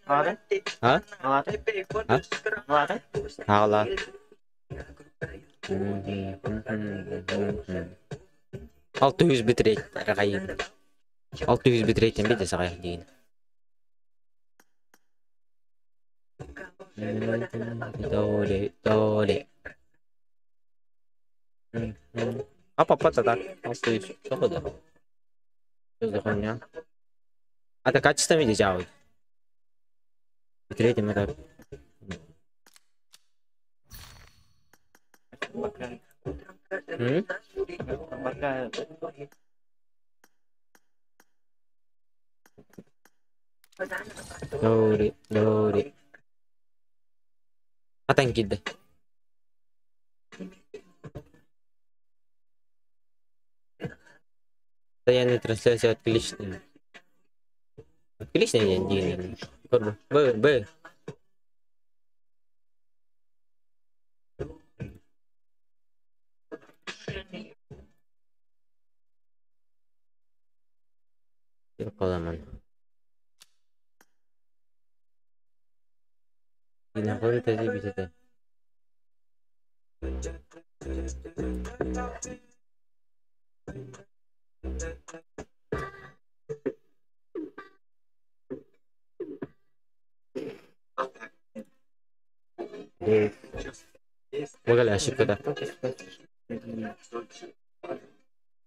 Ngelatih? Hah? Ngelatih? Hah? Ngelatih? Tahu lah. 600 bitrate rakayın. 600 bitrate'in bir de sakaya değil. Dole. Apa так? 600. Что да? Что за хуйня? А так качество видишь, а? Битрейт это... Дори. Атан кидді. Постоянная трансляция отличная. Отличная день. Б. Kalamam. Yine böyle tezi bize de. Magala asyik ko da.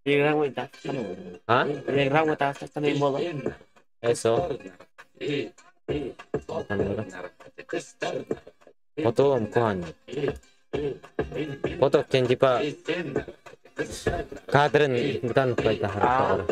Bilang kita. Ha? Bilang kita kami bola. Eso. Foto mukhaan. Foto kendi pa kadran bukan paita harap.